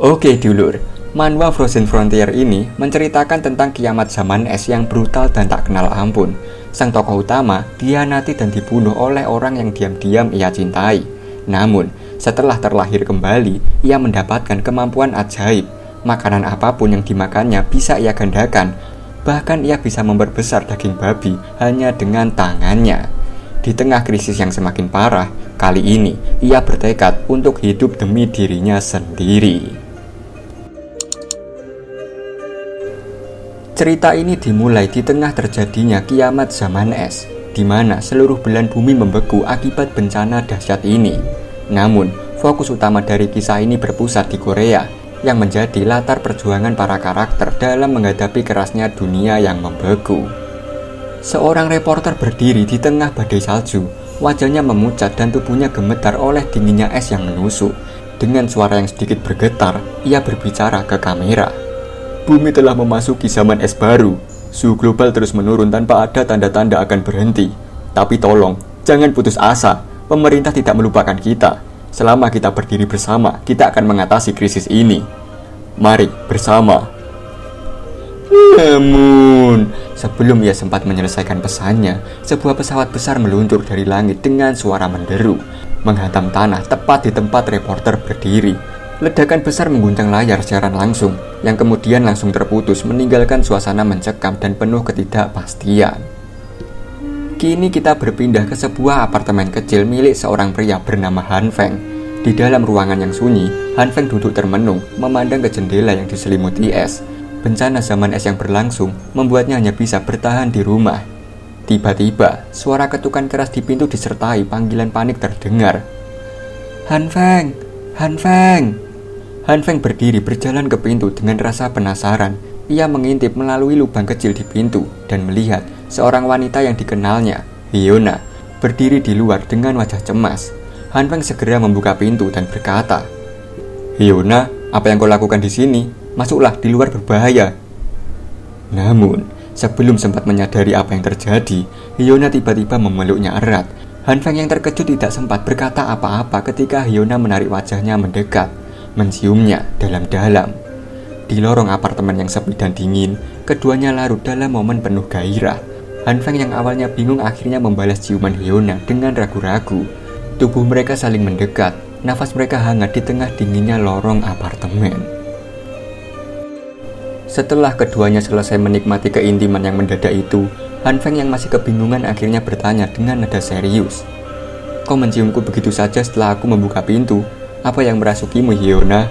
Oke dulur, manhwa Frozen Frontier ini menceritakan tentang kiamat zaman es yang brutal dan tak kenal ampun. Sang tokoh utama dikhianati dan dibunuh oleh orang yang diam-diam ia cintai. Namun, setelah terlahir kembali, ia mendapatkan kemampuan ajaib. Makanan apapun yang dimakannya bisa ia gandakan. Bahkan ia bisa memperbesar daging babi hanya dengan tangannya. Di tengah krisis yang semakin parah, kali ini ia bertekad untuk hidup demi dirinya sendiri. Cerita ini dimulai di tengah terjadinya kiamat zaman es, di mana seluruh belahan bumi membeku akibat bencana dahsyat ini. Namun, fokus utama dari kisah ini berpusat di Korea, yang menjadi latar perjuangan para karakter dalam menghadapi kerasnya dunia yang membeku. Seorang reporter berdiri di tengah badai salju, wajahnya memucat dan tubuhnya gemetar oleh dinginnya es yang menusuk. Dengan suara yang sedikit bergetar, ia berbicara ke kamera. Bumi telah memasuki zaman es baru. Suhu global terus menurun tanpa ada tanda-tanda akan berhenti. Tapi tolong, jangan putus asa. Pemerintah tidak melupakan kita. Selama kita berdiri bersama, kita akan mengatasi krisis ini. Mari bersama. Namun, sebelum ia sempat menyelesaikan pesannya, sebuah pesawat besar meluncur dari langit dengan suara menderu, menghantam tanah tepat di tempat reporter berdiri. Ledakan besar mengguncang layar siaran langsung, yang kemudian langsung terputus meninggalkan suasana mencekam dan penuh ketidakpastian. Kini kita berpindah ke sebuah apartemen kecil milik seorang pria bernama Han Feng. Di dalam ruangan yang sunyi, Han Feng duduk termenung, memandang ke jendela yang diselimuti es. Bencana zaman es yang berlangsung membuatnya hanya bisa bertahan di rumah. Tiba-tiba, suara ketukan keras di pintu disertai panggilan panik terdengar. Han Feng! Han Feng! Han Feng berdiri berjalan ke pintu dengan rasa penasaran. Ia mengintip melalui lubang kecil di pintu dan melihat seorang wanita yang dikenalnya, Hyuna, berdiri di luar dengan wajah cemas. Han Feng segera membuka pintu dan berkata, Hyuna, apa yang kau lakukan di sini? Masuklah, di luar berbahaya. Namun, sebelum sempat menyadari apa yang terjadi, Hyuna tiba-tiba memeluknya erat. Han Feng yang terkejut tidak sempat berkata apa-apa ketika Hyuna menarik wajahnya mendekat, menciumnya dalam-dalam. Di lorong apartemen yang sepi dan dingin, keduanya larut dalam momen penuh gairah. Han Feng yang awalnya bingung akhirnya membalas ciuman Hyuna dengan ragu-ragu. Tubuh mereka saling mendekat, nafas mereka hangat di tengah dinginnya lorong apartemen. Setelah keduanya selesai menikmati keintiman yang mendadak itu, Han Feng yang masih kebingungan akhirnya bertanya dengan nada serius. Kau menciumku begitu saja setelah aku membuka pintu? Apa yang merasukimu, Hyuna?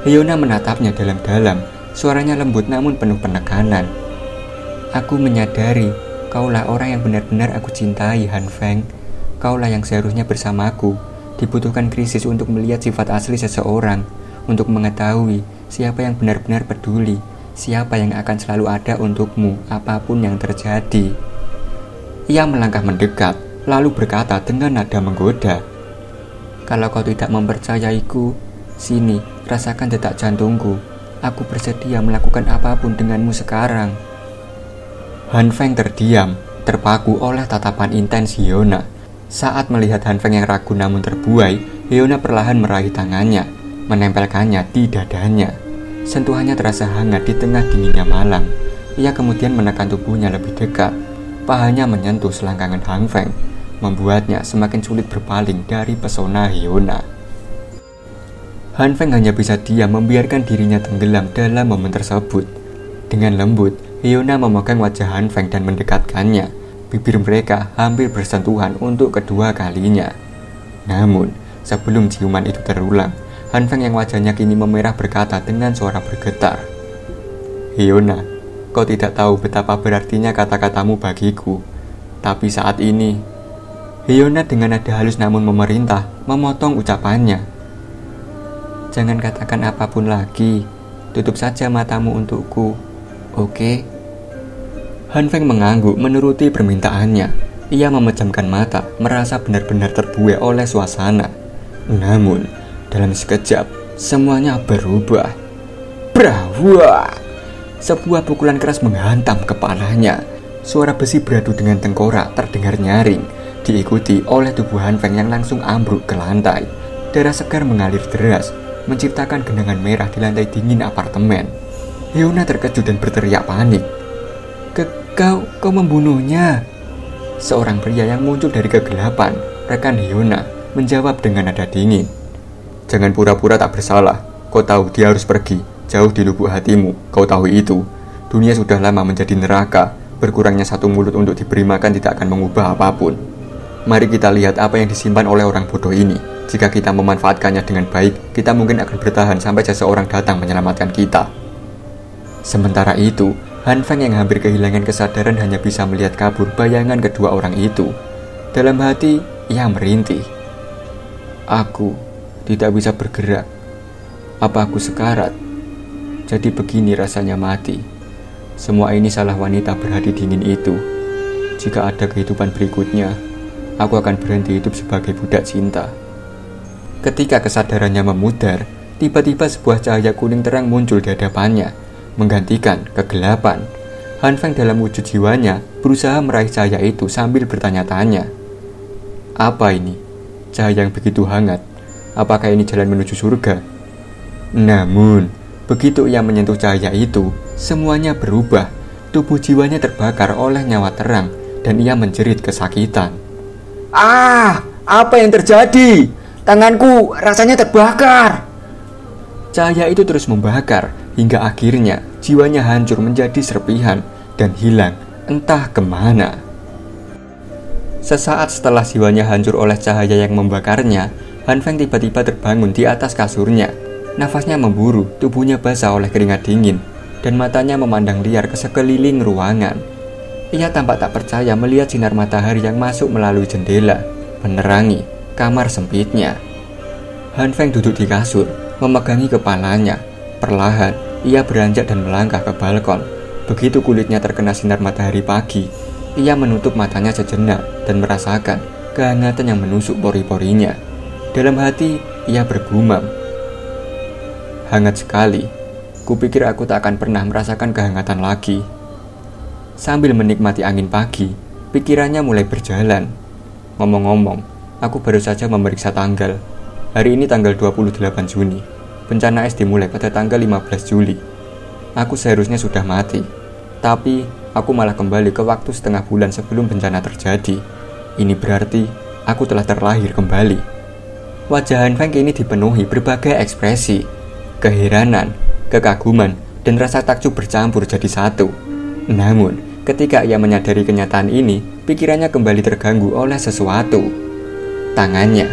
Hyuna menatapnya dalam-dalam, suaranya lembut namun penuh penekanan. Aku menyadari, kaulah orang yang benar-benar aku cintai, Han Feng. Kaulah yang seharusnya bersamaku. Dibutuhkan krisis untuk melihat sifat asli seseorang, untuk mengetahui siapa yang benar-benar peduli, siapa yang akan selalu ada untukmu, apapun yang terjadi. Ia melangkah mendekat, lalu berkata dengan nada menggoda, kalau kau tidak mempercayaiku, sini, rasakan detak jantungku. Aku bersedia melakukan apapun denganmu sekarang. Han Feng terdiam, terpaku oleh tatapan intens Hyuna. Saat melihat Han Feng yang ragu namun terbuai, Hyuna perlahan meraih tangannya, menempelkannya di dadanya. Sentuhannya terasa hangat di tengah dinginnya malam. Ia kemudian menekan tubuhnya lebih dekat. Pahanya menyentuh selangkangan Han Feng, membuatnya semakin sulit berpaling dari pesona Hyuna. Han Feng hanya bisa diam membiarkan dirinya tenggelam dalam momen tersebut. Dengan lembut, Hyuna memegang wajah Han Feng dan mendekatkannya. Bibir mereka hampir bersentuhan untuk kedua kalinya. Namun, sebelum ciuman itu terulang, Han Feng yang wajahnya kini memerah berkata dengan suara bergetar, Hyuna, kau tidak tahu betapa berartinya kata-katamu bagiku. Tapi saat ini, Hyuna dengan nada halus namun memerintah, memotong ucapannya. Jangan katakan apapun lagi, tutup saja matamu untukku, oke? Han Feng mengangguk menuruti permintaannya. Ia memejamkan mata, merasa benar-benar terbuai oleh suasana. Namun, dalam sekejap, semuanya berubah. Brawah! Sebuah pukulan keras menghantam kepalanya. Suara besi beradu dengan tengkorak terdengar nyaring, diikuti oleh tubuh Han Feng yang langsung ambruk ke lantai. Darah segar mengalir deras. menciptakan genangan merah di lantai dingin apartemen. Hyuna terkejut dan berteriak panik. Kau membunuhnya?" Seorang pria yang muncul dari kegelapan, rekan Hyuna, menjawab dengan nada dingin. "Jangan pura-pura tak bersalah. Kau tahu dia harus pergi, jauh di lubuk hatimu. Kau tahu itu. Dunia sudah lama menjadi neraka. Berkurangnya satu mulut untuk diberi makan tidak akan mengubah apapun. Mari kita lihat apa yang disimpan oleh orang bodoh ini. Jika kita memanfaatkannya dengan baik, kita mungkin akan bertahan sampai seseorang datang menyelamatkan kita." Sementara itu, Han Feng yang hampir kehilangan kesadaran hanya bisa melihat kabur bayangan kedua orang itu. Dalam hati, ia merintih. "Aku tidak bisa bergerak. Apa aku sekarat? Jadi begini rasanya mati. Semua ini salah wanita berhati dingin itu. Jika ada kehidupan berikutnya, aku akan berhenti hidup sebagai budak cinta." Ketika kesadarannya memudar, tiba-tiba sebuah cahaya kuning terang muncul di hadapannya, menggantikan kegelapan. Han Feng dalam wujud jiwanya berusaha meraih cahaya itu sambil bertanya-tanya. Apa ini? Cahaya yang begitu hangat. Apakah ini jalan menuju surga? Namun, begitu ia menyentuh cahaya itu, semuanya berubah. Tubuh jiwanya terbakar oleh nyawa terang dan ia menjerit kesakitan. "Ah, apa yang terjadi? Tanganku rasanya terbakar." Cahaya itu terus membakar hingga akhirnya jiwanya hancur menjadi serpihan dan hilang entah kemana. Sesaat setelah jiwanya hancur oleh cahaya yang membakarnya, Han Feng tiba-tiba terbangun di atas kasurnya. Nafasnya memburu, tubuhnya basah oleh keringat dingin, dan matanya memandang liar ke sekeliling ruangan. Ia tampak tak percaya melihat sinar matahari yang masuk melalui jendela, menerangi kamar sempitnya. Han Feng duduk di kasur, memegangi kepalanya. Perlahan, ia beranjak dan melangkah ke balkon. Begitu kulitnya terkena sinar matahari pagi, ia menutup matanya sejenak dan merasakan kehangatan yang menusuk pori-porinya. Dalam hati, ia bergumam, "Hangat sekali. Kupikir aku tak akan pernah merasakan kehangatan lagi." Sambil menikmati angin pagi, pikirannya mulai berjalan. Ngomong-ngomong, aku baru saja memeriksa tanggal. Hari ini tanggal 28 Juni. Bencana es dimulai pada tanggal 15 Juli. Aku seharusnya sudah mati, tapi aku malah kembali ke waktu setengah bulan sebelum bencana terjadi. Ini berarti aku telah terlahir kembali. Wajah Han Feng kini dipenuhi berbagai ekspresi. Keheranan, kekaguman, dan rasa takjub bercampur jadi satu. Namun, ketika ia menyadari kenyataan ini, pikirannya kembali terganggu oleh sesuatu. Tangannya.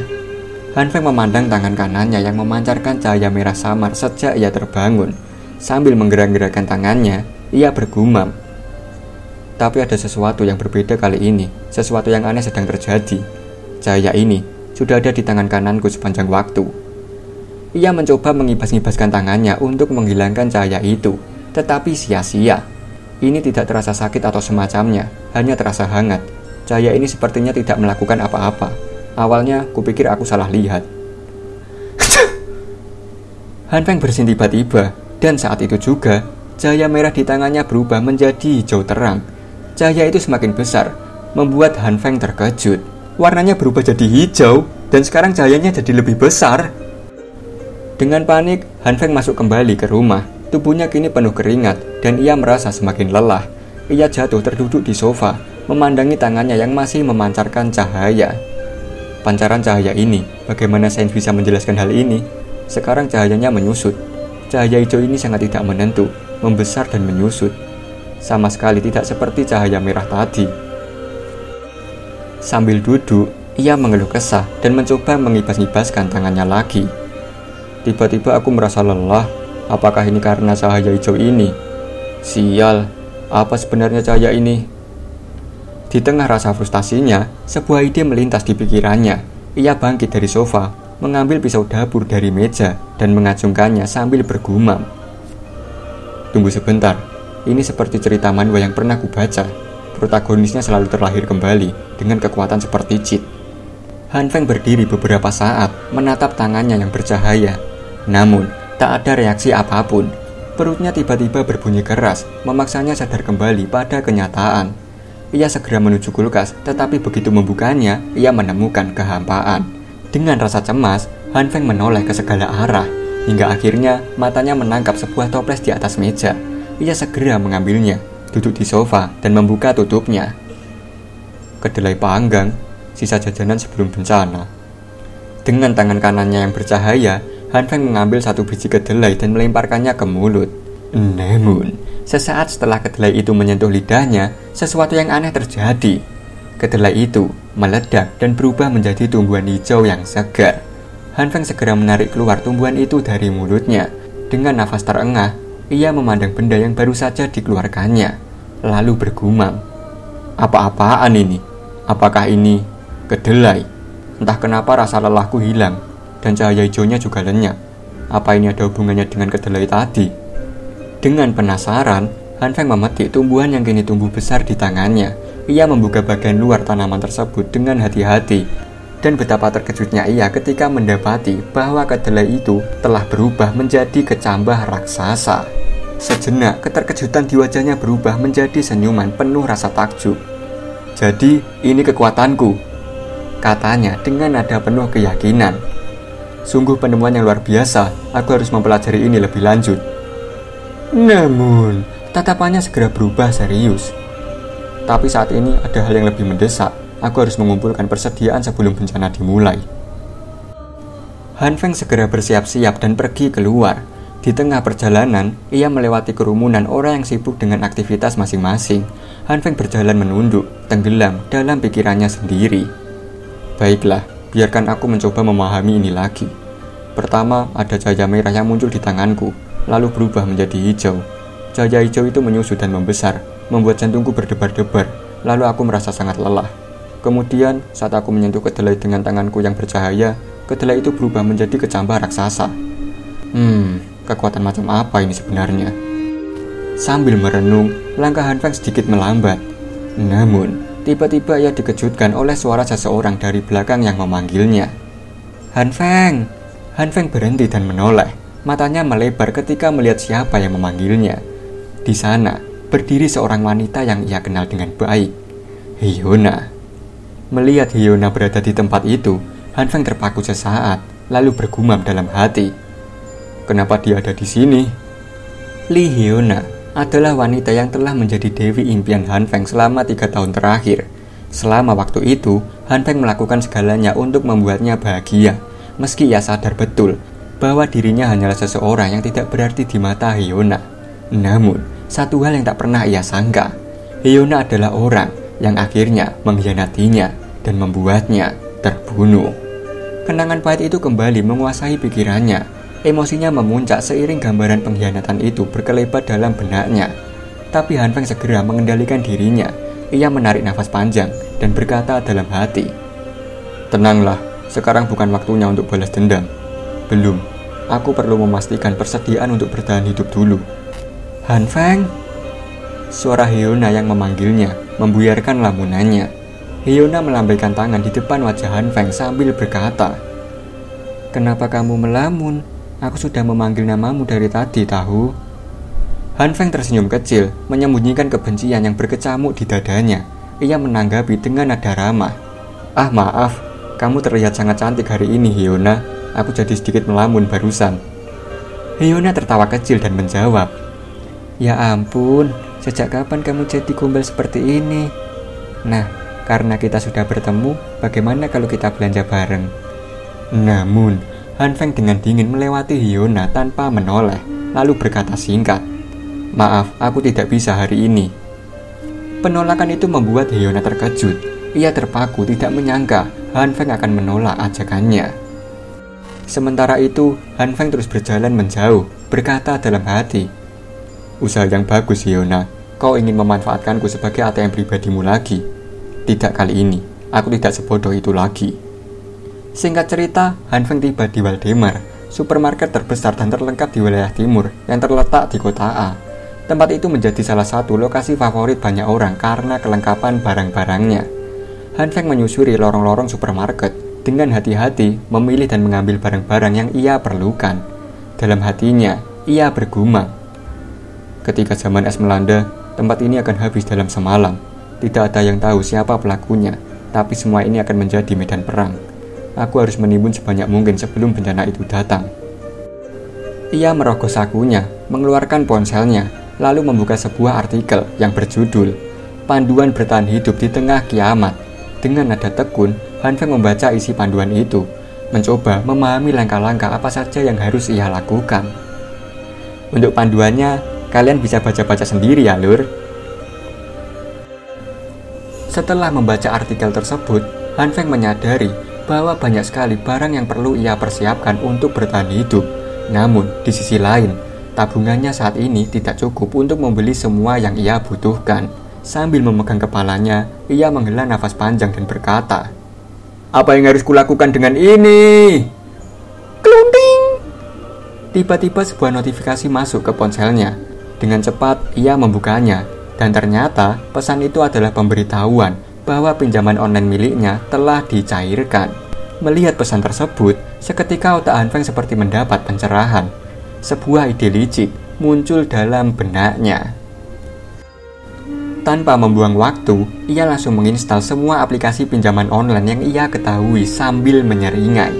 Han Feng memandang tangan kanannya yang memancarkan cahaya merah samar sejak ia terbangun. Sambil menggerak-gerakkan tangannya, ia bergumam. Tapi ada sesuatu yang berbeda kali ini. Sesuatu yang aneh sedang terjadi. Cahaya ini sudah ada di tangan kananku sepanjang waktu. Ia mencoba mengibas-ngibaskan tangannya untuk menghilangkan cahaya itu, tetapi sia-sia. Ini tidak terasa sakit atau semacamnya, hanya terasa hangat. Cahaya ini sepertinya tidak melakukan apa-apa. Awalnya, kupikir aku salah lihat. Han Feng bersin tiba-tiba, dan saat itu juga, cahaya merah di tangannya berubah menjadi hijau terang. Cahaya itu semakin besar, membuat Han Feng terkejut. Warnanya berubah jadi hijau, dan sekarang cahayanya jadi lebih besar. Dengan panik, Han Feng masuk kembali ke rumah. Tubuhnya kini penuh keringat, dan ia merasa semakin lelah. Ia jatuh terduduk di sofa, memandangi tangannya yang masih memancarkan cahaya. Pancaran cahaya ini, bagaimana sains bisa menjelaskan hal ini? Sekarang cahayanya menyusut. Cahaya hijau ini sangat tidak menentu, membesar dan menyusut. Sama sekali tidak seperti cahaya merah tadi. Sambil duduk, ia mengeluh kesah dan mencoba mengibas-ngibaskan tangannya lagi. Tiba-tiba aku merasa lelah. Apakah ini karena cahaya hijau ini? Sial, apa sebenarnya cahaya ini? Di tengah rasa frustasinya, sebuah ide melintas di pikirannya. Ia bangkit dari sofa, mengambil pisau dapur dari meja, dan mengacungkannya sambil bergumam. Tunggu sebentar, ini seperti cerita manhwa yang pernah kubaca. Protagonisnya selalu terlahir kembali, dengan kekuatan seperti cheat. Han Feng berdiri beberapa saat, menatap tangannya yang bercahaya. Namun, tak ada reaksi apapun. Perutnya tiba-tiba berbunyi keras, memaksanya sadar kembali pada kenyataan. Ia segera menuju kulkas, tetapi begitu membukanya, ia menemukan kehampaan. Dengan rasa cemas, Han Feng menoleh ke segala arah. hingga akhirnya matanya menangkap sebuah toples di atas meja. Ia segera mengambilnya, duduk di sofa dan membuka tutupnya. Kedelai panggang, sisa jajanan sebelum bencana. Dengan tangan kanannya yang bercahaya, Han Feng mengambil satu biji kedelai dan melemparkannya ke mulut. Namun, sesaat setelah kedelai itu menyentuh lidahnya, sesuatu yang aneh terjadi. Kedelai itu meledak dan berubah menjadi tumbuhan hijau yang segar. Han Feng segera menarik keluar tumbuhan itu dari mulutnya. Dengan nafas terengah, ia memandang benda yang baru saja dikeluarkannya, lalu bergumam. Apa-apaan ini? Apakah ini kedelai? Entah kenapa rasa lelahku hilang, dan cahaya hijaunya juga lenyap. Apa ini ada hubungannya dengan kedelai tadi? Dengan penasaran, Han Feng memetik tumbuhan yang kini tumbuh besar di tangannya. Ia membuka bagian luar tanaman tersebut dengan hati-hati. Dan betapa terkejutnya ia ketika mendapati bahwa kedelai itu telah berubah menjadi kecambah raksasa. Sejenak, keterkejutan di wajahnya berubah menjadi senyuman penuh rasa takjub. Jadi, ini kekuatanku, katanya dengan nada penuh keyakinan. Sungguh penemuan yang luar biasa, aku harus mempelajari ini lebih lanjut. Namun, tatapannya segera berubah serius. Tapi saat ini ada hal yang lebih mendesak. Aku harus mengumpulkan persediaan sebelum bencana dimulai. Han Feng segera bersiap-siap dan pergi keluar. Di tengah perjalanan, ia melewati kerumunan orang yang sibuk dengan aktivitas masing-masing. Han Feng berjalan menunduk, tenggelam dalam pikirannya sendiri. Baiklah, biarkan aku mencoba memahami ini lagi. Pertama, ada cahaya merah yang muncul di tanganku, lalu berubah menjadi hijau. Cahaya hijau itu menyusut dan membesar, membuat jantungku berdebar-debar, lalu aku merasa sangat lelah. Kemudian, saat aku menyentuh kedelai dengan tanganku yang bercahaya, kedelai itu berubah menjadi kecambah raksasa. Kekuatan macam apa ini sebenarnya? Sambil merenung, langkah Han Feng sedikit melambat. Namun, tiba-tiba ia dikejutkan oleh suara seseorang dari belakang yang memanggilnya. Han Feng! Han Feng berhenti dan menoleh. Matanya melebar ketika melihat siapa yang memanggilnya. Di sana, berdiri seorang wanita yang ia kenal dengan baik, Hyuna. Melihat Hyuna berada di tempat itu, Han Feng terpaku sesaat, lalu bergumam dalam hati. Kenapa dia ada di sini? Li Hyuna adalah wanita yang telah menjadi dewi impian Han Feng selama 3 tahun terakhir. Selama waktu itu, Han Feng melakukan segalanya untuk membuatnya bahagia, meski ia sadar betul bahwa dirinya hanyalah seseorang yang tidak berarti di mata Hyuna. Namun, satu hal yang tak pernah ia sangka, Hyuna adalah orang yang akhirnya mengkhianatinya dan membuatnya terbunuh. Kenangan pahit itu kembali menguasai pikirannya. Emosinya memuncak seiring gambaran pengkhianatan itu berkelebat dalam benaknya. Tapi Han Feng segera mengendalikan dirinya. Ia menarik nafas panjang dan berkata dalam hati, "Tenanglah, sekarang bukan waktunya untuk balas dendam. Belum, aku perlu memastikan persediaan untuk bertahan hidup dulu." Han Feng? Suara Hyuna yang memanggilnya membuyarkan lamunannya. Hyuna melambaikan tangan di depan wajah Han Feng sambil berkata, "Kenapa kamu melamun? Aku sudah memanggil namamu dari tadi tahu." Han Feng tersenyum kecil, menyembunyikan kebencian yang berkecamuk di dadanya. Ia menanggapi dengan nada ramah, Maaf, kamu terlihat sangat cantik hari ini Hyuna. Aku jadi sedikit melamun barusan." Hyuna tertawa kecil dan menjawab, "Ya ampun, sejak kapan kamu jadi gombal seperti ini? Nah, karena kita sudah bertemu, bagaimana kalau kita belanja bareng?" Namun, Han Feng dengan dingin melewati Hyuna tanpa menoleh, lalu berkata singkat, "Maaf, aku tidak bisa hari ini." Penolakan itu membuat Hyuna terkejut. Ia terpaku tidak menyangka Han Feng akan menolak ajakannya. Sementara itu, Han Feng terus berjalan menjauh, berkata dalam hati, "Usaha yang bagus Hyuna. Kau ingin memanfaatkanku sebagai ATM pribadimu lagi. Tidak kali ini, aku tidak sebodoh itu lagi." Singkat cerita, Han Feng tiba di Waldemar, supermarket terbesar dan terlengkap di wilayah timur yang terletak di kota A. Tempat itu menjadi salah satu lokasi favorit banyak orang karena kelengkapan barang-barangnya. Han Feng menyusuri lorong-lorong supermarket dengan hati-hati memilih dan mengambil barang-barang yang ia perlukan. Dalam hatinya, ia bergumam, ketika zaman es melanda, tempat ini akan habis dalam semalam. Tidak ada yang tahu siapa pelakunya, tapi semua ini akan menjadi medan perang. Aku harus menimbun sebanyak mungkin sebelum bencana itu datang. Ia merogoh sakunya, mengeluarkan ponselnya, lalu membuka sebuah artikel yang berjudul Panduan Bertahan Hidup di Tengah Kiamat. Dengan nada tekun, Han Feng membaca isi panduan itu, mencoba memahami langkah-langkah apa saja yang harus ia lakukan. Untuk panduannya, kalian bisa baca-baca sendiri ya, Lur. Setelah membaca artikel tersebut, Han Feng menyadari bahwa banyak sekali barang yang perlu ia persiapkan untuk bertahan hidup. Namun, di sisi lain, tabungannya saat ini tidak cukup untuk membeli semua yang ia butuhkan. Sambil memegang kepalanya, ia menghela nafas panjang dan berkata, "Apa yang harus kulakukan dengan ini?" Kelunting! Tiba-tiba sebuah notifikasi masuk ke ponselnya. Dengan cepat, ia membukanya. Dan ternyata, pesan itu adalah pemberitahuan bahwa pinjaman online miliknya telah dicairkan. Melihat pesan tersebut, seketika otak Han Feng seperti mendapat pencerahan. Sebuah ide licik muncul dalam benaknya. Tanpa membuang waktu, ia langsung menginstal semua aplikasi pinjaman online yang ia ketahui sambil menyeringai.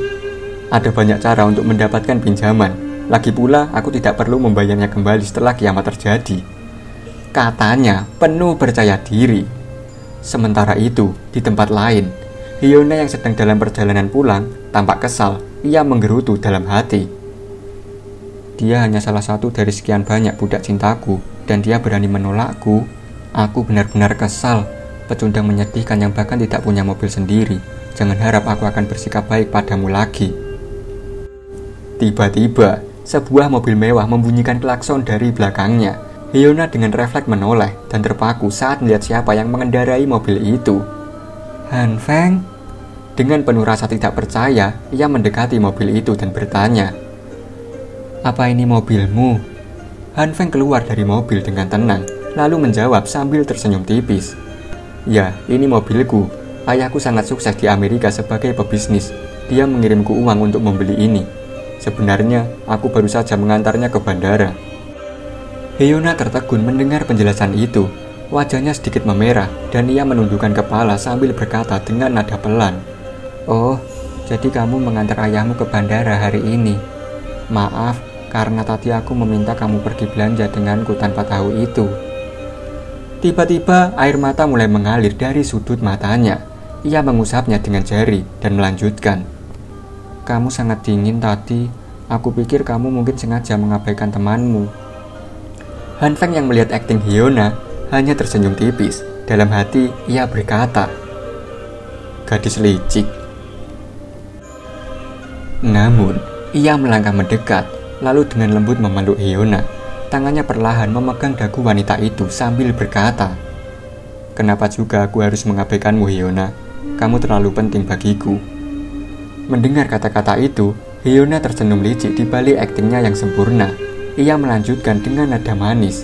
Ada banyak cara untuk mendapatkan pinjaman. Lagi pula, aku tidak perlu membayarnya kembali setelah kiamat terjadi, katanya penuh percaya diri. Sementara itu, di tempat lain, Hyuna yang sedang dalam perjalanan pulang tampak kesal. Ia menggerutu dalam hati. Dia hanya salah satu dari sekian banyak budak cintaku, dan dia berani menolakku. Aku benar-benar kesal. Pecundang menyedihkan yang bahkan tidak punya mobil sendiri. Jangan harap aku akan bersikap baik padamu lagi. Tiba-tiba, sebuah mobil mewah membunyikan klakson dari belakangnya. Hyuna dengan refleks menoleh dan terpaku saat melihat siapa yang mengendarai mobil itu. Han Feng? Dengan penuh rasa tidak percaya, ia mendekati mobil itu dan bertanya, "Apa ini mobilmu?" Han Feng keluar dari mobil dengan tenang, lalu menjawab sambil tersenyum tipis, "Ya, ini mobilku. Ayahku sangat sukses di Amerika sebagai pebisnis. Dia mengirimku uang untuk membeli ini. Sebenarnya, aku baru saja mengantarnya ke bandara." Hyuna tertegun mendengar penjelasan itu. Wajahnya sedikit memerah dan ia menundukkan kepala sambil berkata dengan nada pelan, "Oh, jadi kamu mengantar ayahmu ke bandara hari ini. Maaf, karena tadi aku meminta kamu pergi belanja denganku tanpa tahu itu." Tiba-tiba air mata mulai mengalir dari sudut matanya. Ia mengusapnya dengan jari dan melanjutkan, "Kamu sangat dingin tadi. Aku pikir kamu mungkin sengaja mengabaikan temanmu." Han Feng yang melihat akting Hyuna hanya tersenyum tipis. Dalam hati ia berkata, "Gadis licik." Namun, ia melangkah mendekat, lalu dengan lembut memeluk Hyuna. Tangannya perlahan memegang dagu wanita itu sambil berkata, "Kenapa juga aku harus mengabaikanmu, Hyuna? Kamu terlalu penting bagiku." Mendengar kata-kata itu, Hyuna tersenyum licik di balik aktingnya yang sempurna. Ia melanjutkan dengan nada manis,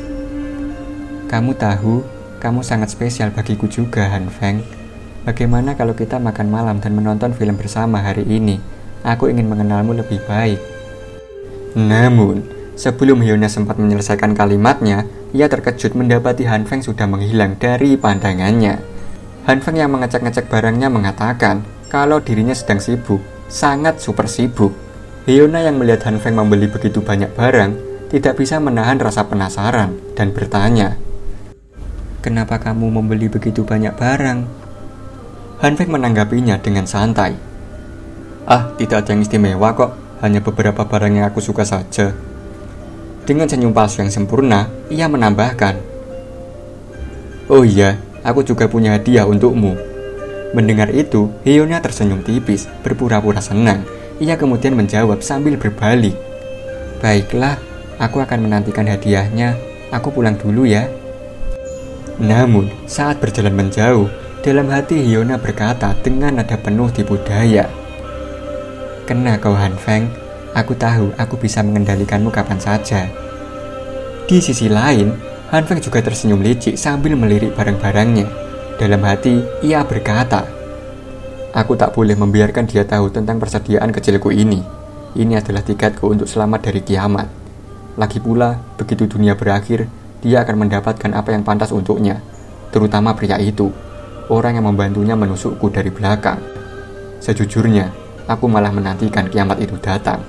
"Kamu tahu, kamu sangat spesial bagiku juga, Han Feng. Bagaimana kalau kita makan malam dan menonton film bersama hari ini? Aku ingin mengenalmu lebih baik." Namun, sebelum Hyuna sempat menyelesaikan kalimatnya, ia terkejut mendapati Han Feng sudah menghilang dari pandangannya. Han Feng yang mengecek-ngecek barangnya mengatakan kalau dirinya sedang sibuk, sangat super sibuk. Hyuna yang melihat Han Feng membeli begitu banyak barang, tidak bisa menahan rasa penasaran dan bertanya, "Kenapa kamu membeli begitu banyak barang?" Han Feng menanggapinya dengan santai, "Ah, tidak ada yang istimewa kok, hanya beberapa barang yang aku suka saja." Dengan senyum palsu yang sempurna, ia menambahkan, "Oh iya, aku juga punya hadiah untukmu." Mendengar itu, Hyuna tersenyum tipis, berpura-pura senang. Ia kemudian menjawab sambil berbalik, "Baiklah, aku akan menantikan hadiahnya. Aku pulang dulu ya." Namun, saat berjalan menjauh, dalam hati Hyuna berkata dengan nada penuh tipu daya, "Kena kau, Han Feng. Aku tahu aku bisa mengendalikanmu kapan saja." Di sisi lain, Han Feng juga tersenyum licik sambil melirik barang-barangnya. Dalam hati, ia berkata, "Aku tak boleh membiarkan dia tahu tentang persediaan kecilku ini. Ini adalah tiketku untuk selamat dari kiamat. Lagi pula, begitu dunia berakhir, dia akan mendapatkan apa yang pantas untuknya, terutama pria itu, orang yang membantunya menusukku dari belakang. Sejujurnya, aku malah menantikan kiamat itu datang."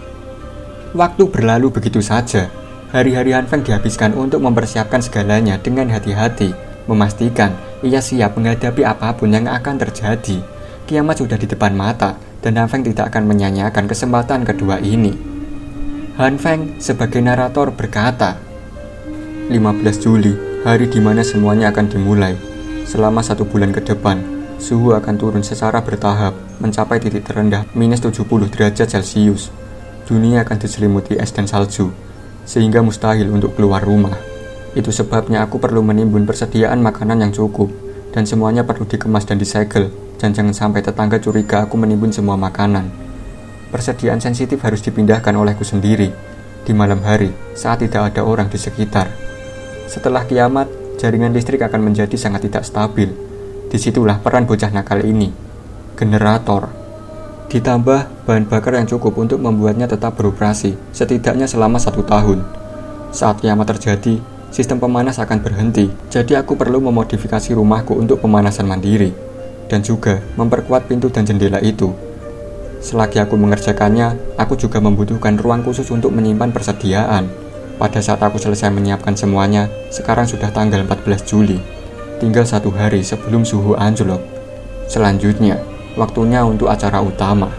Waktu berlalu begitu saja. Hari-hari Han Feng dihabiskan untuk mempersiapkan segalanya dengan hati-hati, memastikan ia siap menghadapi apapun yang akan terjadi. Kiamat sudah di depan mata, dan Han Feng tidak akan menyanyiakan kesempatan kedua ini. Han Feng sebagai narator berkata, 15 Juli, hari di mana semuanya akan dimulai. Selama 1 bulan ke depan, suhu akan turun secara bertahap, mencapai titik terendah minus 70 derajat Celcius. Dunia akan diselimuti es dan salju, sehingga mustahil untuk keluar rumah. Itu sebabnya aku perlu menimbun persediaan makanan yang cukup, dan semuanya perlu dikemas dan disegel, dan jangan sampai tetangga curiga aku menimbun semua makanan. Persediaan sensitif harus dipindahkan olehku sendiri, di malam hari saat tidak ada orang di sekitar. Setelah kiamat, jaringan listrik akan menjadi sangat tidak stabil. Disitulah peran bocah nakal ini, generator. Ditambah bahan bakar yang cukup untuk membuatnya tetap beroperasi, setidaknya selama 1 tahun. Saat kiamat terjadi, sistem pemanas akan berhenti, jadi aku perlu memodifikasi rumahku untuk pemanasan mandiri, dan juga memperkuat pintu dan jendela itu. Selagi aku mengerjakannya, aku juga membutuhkan ruang khusus untuk menyimpan persediaan. Pada saat aku selesai menyiapkan semuanya, sekarang sudah tanggal 14 Juli. Tinggal 1 hari sebelum suhu anjlok. Selanjutnya, waktunya untuk acara utama.